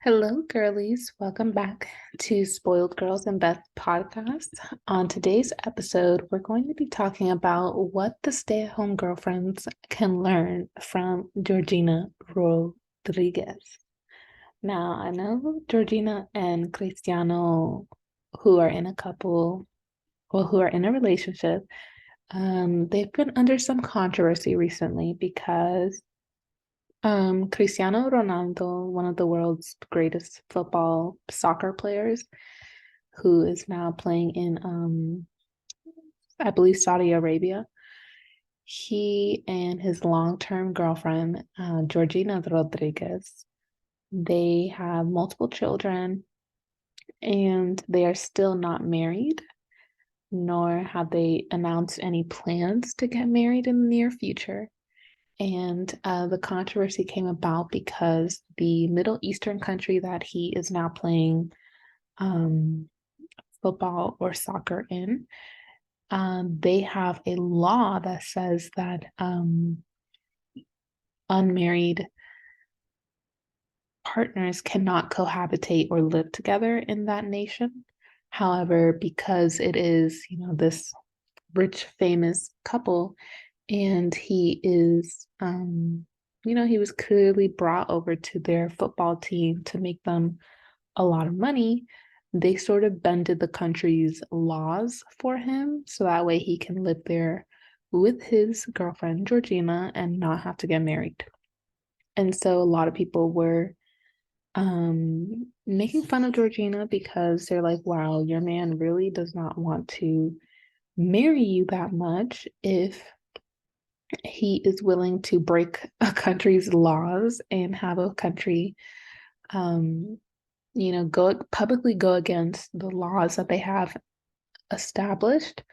Hello, girlies. Welcome back to Spoiled Girls and Beth podcast. On today's episode, we're going to be talking about what the stay-at-home girlfriends can learn from Georgina Rodriguez. Now, I know Georgina and Cristiano, who are in a couple, well, who are in a relationship, they've been under some controversy recently because Cristiano Ronaldo, one of the world's greatest soccer players, who is now playing in, I believe, Saudi Arabia. He and his long-term girlfriend, Georgina Rodriguez, they have multiple children and they are still not married, nor have they announced any plans to get married in the near future. And the controversy came about because the Middle Eastern country that he is now playing football or soccer in, they have a law that says that unmarried partners cannot cohabitate or live together in that nation. However, because it is, this rich, famous couple, and he is, he was clearly brought over to their football team to make them a lot of money. They sort of bended the country's laws for him so that way he can live there with his girlfriend, Georgina, and not have to get married. And so a lot of people were making fun of Georgina because they're like, wow, your man really does not want to marry you that much if he is willing to break a country's laws and have a country go against the laws that they have established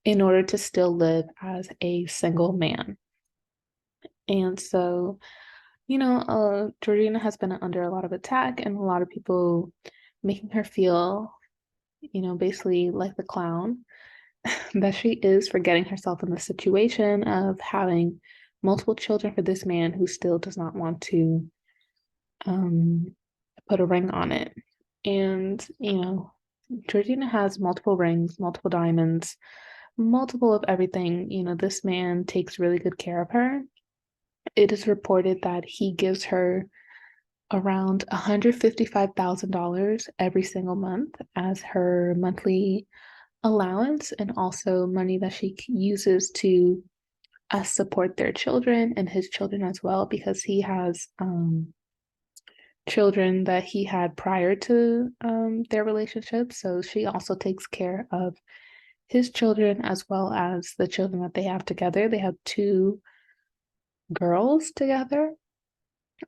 in order to still live as a single man. And so, Georgina has been under a lot of attack and a lot of people making her feel, basically like the clown that she is for getting herself in the situation of having multiple children for this man who still does not want to put a ring on it. And, Georgina has multiple rings, multiple diamonds, multiple of everything. This man takes really good care of her. It is reported that he gives her around $155,000 every single month as her monthly allowance and also money that she uses to support their children and his children as well, because he has children that he had prior to their relationship. So she also takes care of his children as well as the children that they have together. They have two girls together.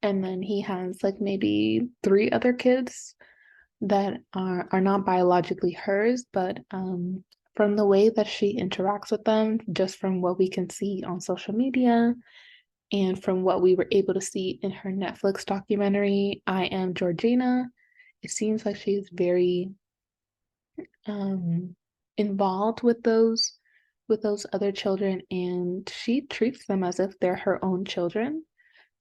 And then he has like maybe three other kids that are not biologically hers, but from the way that she interacts with them, just from what we can see on social media and from what we were able to see in her Netflix documentary, I Am Georgina, it seems like she's very involved with those other children, and she treats them as if they're her own children.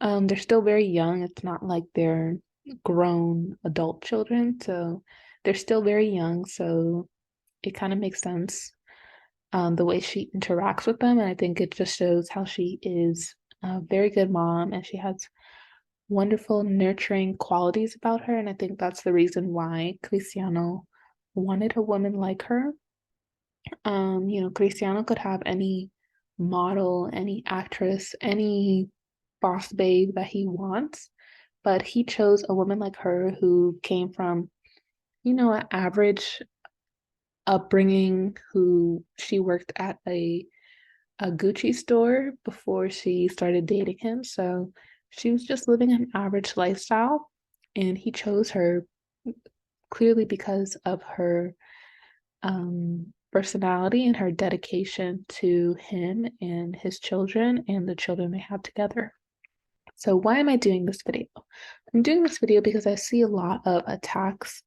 They're still very young. It's not like they're grown adult children, so they're still very young. So it kind of makes sense the way she interacts with them, and I think it just shows how she is a very good mom, and she has wonderful nurturing qualities about her. And I think that's the reason why Cristiano wanted a woman like her. Cristiano could have any model, any actress, any boss babe that he wants, but he chose a woman like her who came from, an average upbringing, who she worked at a Gucci store before she started dating him. So she was just living an average lifestyle, and he chose her clearly because of her personality and her dedication to him and his children and the children they have together. So why am I doing this video? I'm doing this video because I see a lot of attacks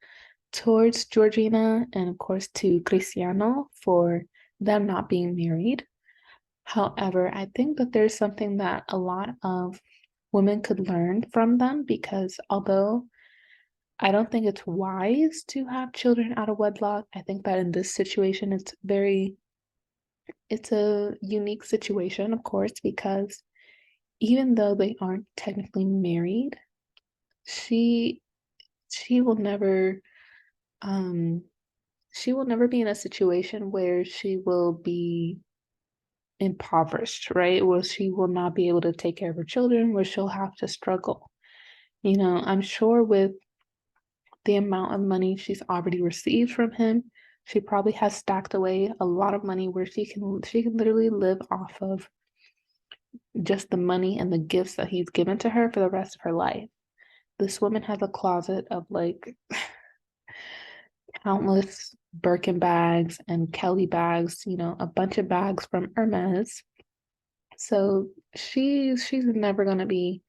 towards Georgina and of course to Cristiano for them not being married. However, I think that there's something that a lot of women could learn from them, because although I don't think it's wise to have children out of wedlock. I think that in this situation, it's a unique situation, of course, because even though they aren't technically married, she she will never um she will never be in a situation where she will be impoverished, right? Where she will not be able to take care of her children, where she'll have to struggle. I'm sure with the amount of money she's already received from him, she probably has stacked away a lot of money where she can literally live off of just the money and the gifts that he's given to her for the rest of her life. This woman has a closet of like countless Birkin bags and Kelly bags, a bunch of bags from Hermes. So she's never gonna be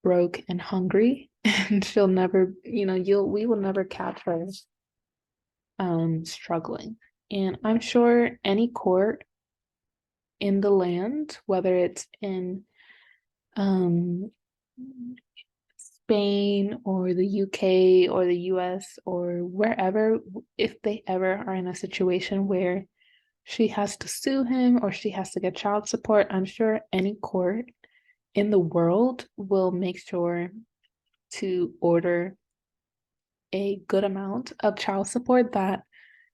broke and hungry, and she'll never, we will never catch her struggling. And I'm sure any court in the land, whether it's in um Spain or the UK or the US or wherever, if they ever are in a situation where she has to sue him or she has to get child support, I'm sure any court in the world will make sure to order a good amount of child support that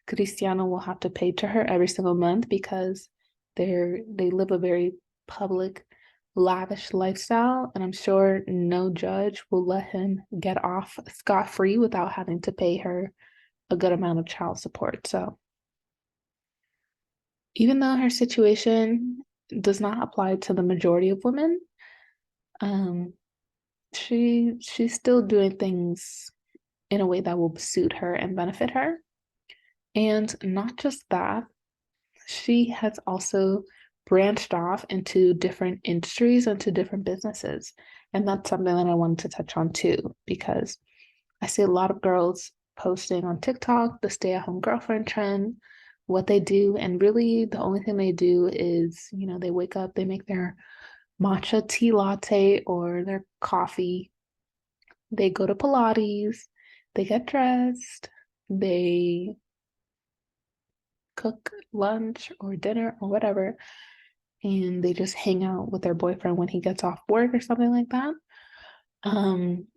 Cristiano will have to pay to her every single month because they live a very public, lavish lifestyle, and I'm sure no judge will let him get off scot-free without having to pay her a good amount of child support. So even though her situation does not apply to the majority of women, um, she's still doing things in a way that will suit her and benefit her. And not just that, she has also branched off into different industries, into different businesses. And that's something that I wanted to touch on too, because I see a lot of girls posting on TikTok the stay-at-home girlfriend trend, what they do, and really the only thing they do is, they wake up, they make their matcha tea latte or their coffee, they go to Pilates, they get dressed, they cook lunch or dinner or whatever, and they just hang out with their boyfriend when he gets off work or something like that. Um,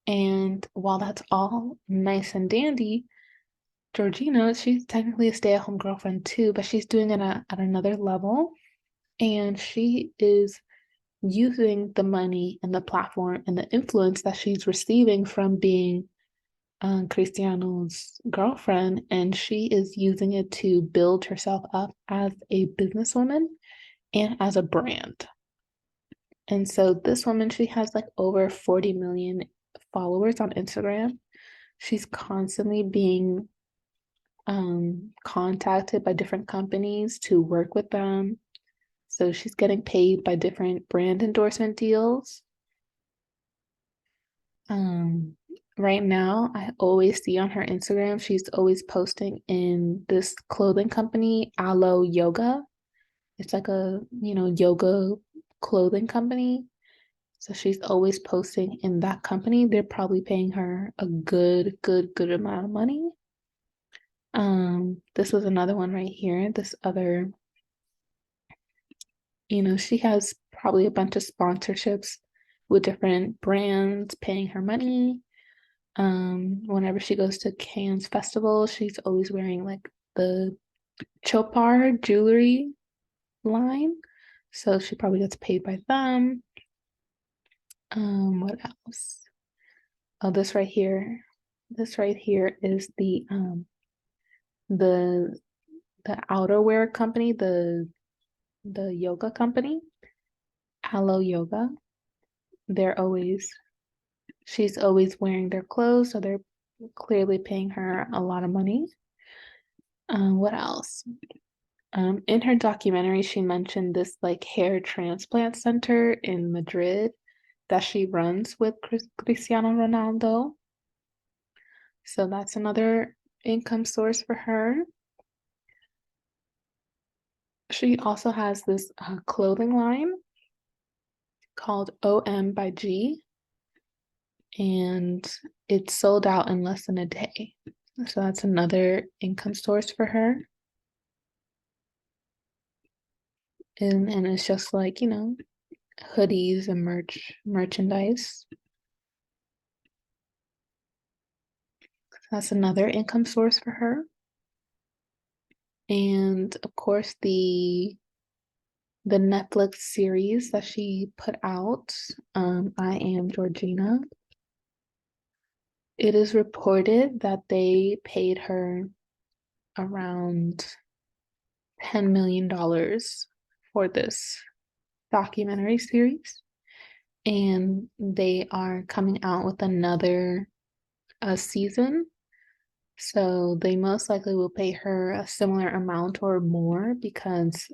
and while that's all nice and dandy, Georgina, she's technically a stay-at-home girlfriend too, but she's doing it at another level. And she is using the money and the platform and the influence that she's receiving from being Cristiano's girlfriend, and she is using it to build herself up as a businesswoman and as a brand. And so this woman, she has like over 40 million followers on Instagram. She's constantly being contacted by different companies to work with them. So she's getting paid by different brand endorsement deals. Right now, I always see on her Instagram, she's always posting in this clothing company, Alo Yoga. It's like a, yoga clothing company. So she's always posting in that company. They're probably paying her a good amount of money. This was another one right here. This other, she has probably a bunch of sponsorships with different brands paying her money. Whenever she goes to Cannes Festival, she's always wearing like the Chopard jewelry line. So she probably gets paid by them. What else? Oh, this right here. This right here is the the outerwear company, the yoga company, Alo Yoga. She's always wearing their clothes, so they're clearly paying her a lot of money. What else? In her documentary, she mentioned this like hair transplant center in Madrid that she runs with Cristiano Ronaldo. So that's another income source for her. She also has this clothing line called OM by G. and it sold out in less than a day. So that's another income source for her. And it's just like, hoodies and merchandise. That's another income source for her. And of course, the Netflix series that she put out, I Am Georgina. It is reported that they paid her around $10 million for this documentary series. And they are coming out with another season. So they most likely will pay her a similar amount or more because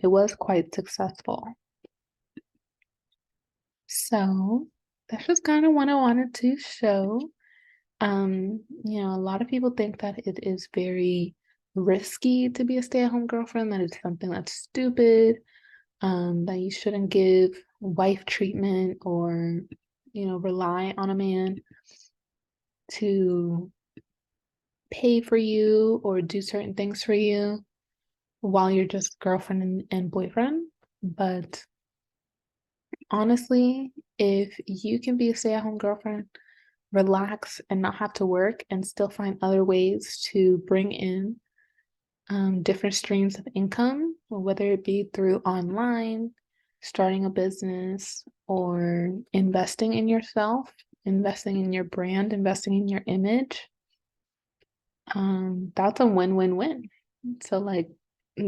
it was quite successful. So that's just kind of what I wanted to show. A lot of people think that it is very risky to be a stay-at-home girlfriend, that it's something that's stupid, that you shouldn't give wife treatment or, rely on a man to pay for you or do certain things for you while you're just girlfriend and boyfriend. But honestly, if you can be a stay-at-home girlfriend, relax and not have to work and still find other ways to bring in different streams of income, whether it be through online, starting a business, or investing in yourself, investing in your brand, investing in your image, that's a win-win-win. So like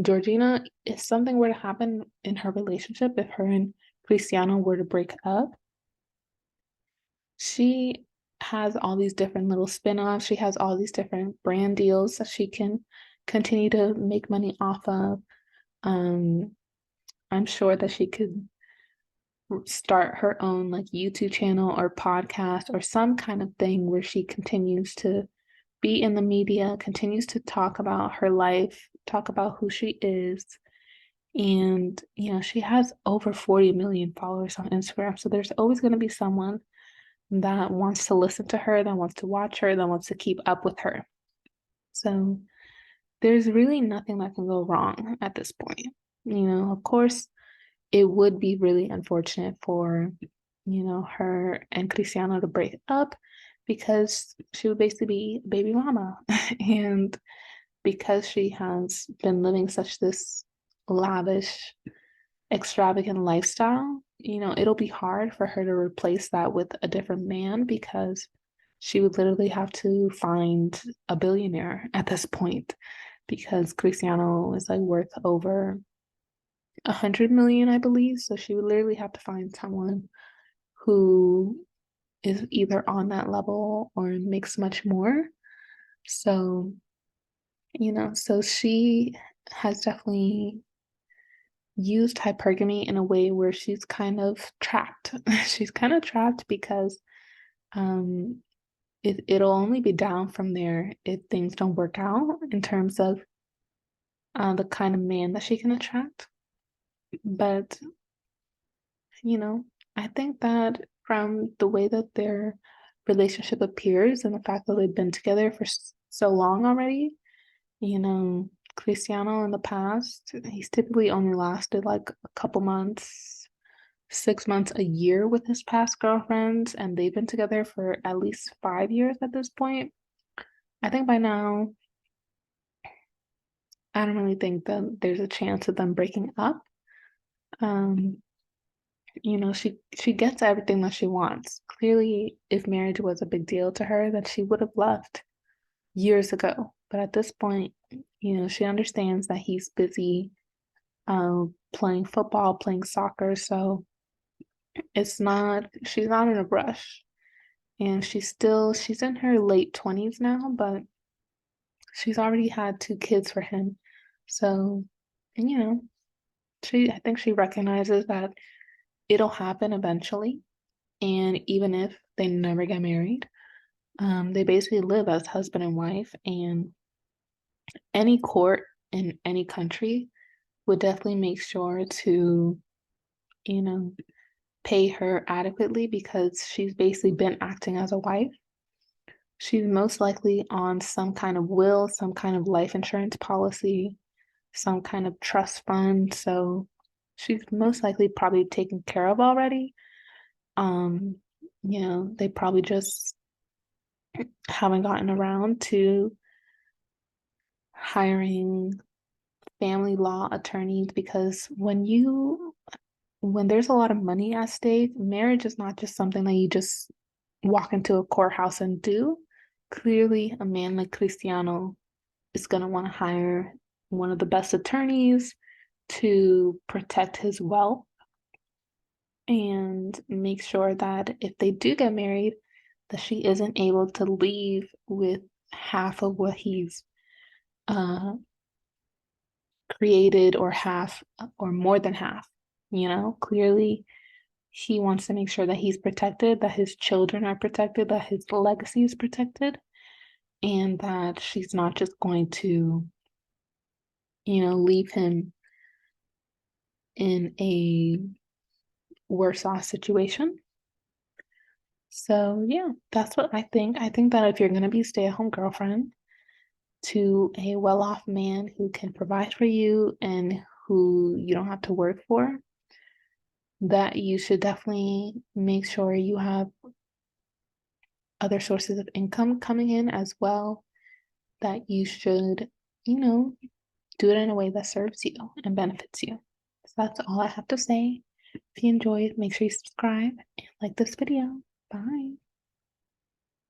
Georgina, if something were to happen in her relationship, if her and Cristiano were to break up, she has all these different little spin-offs. She has all these different brand deals that she can continue to make money off of. I'm sure that she could start her own like YouTube channel or podcast or some kind of thing where she continues to be in the media, continues to talk about her life, talk about who she is. And, she has over 40 million followers on Instagram. So there's always going to be someone that wants to listen to her, that wants to watch her, that wants to keep up with her. So there's really nothing that can go wrong at this point. Of course, it would be really unfortunate for, her and Cristiano to break up because she would basically be baby mama. And because she has been living such this lavish, extravagant lifestyle, it'll be hard for her to replace that with a different man because she would literally have to find a billionaire at this point because Cristiano is like worth over 100 million, I believe. So she would literally have to find someone who is either on that level or makes much more. So, so she has definitely used hypergamy in a way where she's kind of trapped. She's kind of trapped because it'll only be down from there if things don't work out in terms of the kind of man that she can attract. But, I think that from the way that their relationship appears and the fact that they've been together for so long already, Cristiano in the past, he's typically only lasted like a couple months, 6 months, a year with his past girlfriends, and they've been together for at least 5 years at this point. I think by now, I don't really think that there's a chance of them breaking up. Um, she gets everything that she wants. Clearly, if marriage was a big deal to her, then she would have left years ago. But at this point, she understands that he's busy playing football, playing soccer, so she's not in a rush. And she's in her late 20s now, but she's already had 2 kids for him. So, and I think she recognizes that it'll happen eventually. And even if they never get married, they basically live as husband and wife. And any court in any country would definitely make sure to, you know, pay her adequately because she's basically been acting as a wife. She's most likely on some kind of will, some kind of life insurance policy, some kind of trust fund. So she's most likely probably taken care of already. Um, they probably just haven't gotten around to hiring family law attorneys because when there's a lot of money at stake, marriage is not just something that you just walk into a courthouse and do. Clearly, a man like Cristiano is going to want to hire one of the best attorneys to protect his wealth and make sure that if they do get married, that she isn't able to leave with half of what he's uh, created or half or more than half. Clearly he wants to make sure that he's protected, that his children are protected, that his legacy is protected, and that she's not just going to, leave him in a worse off situation. So yeah, that's what I think. I think that if you're gonna be a stay-at-home girlfriend to a well-off man who can provide for you and who you don't have to work for, that you should definitely make sure you have other sources of income coming in as well, that you should, do it in a way that serves you and benefits you. So that's all I have to say. If you enjoyed, make sure you subscribe and like this video. Bye.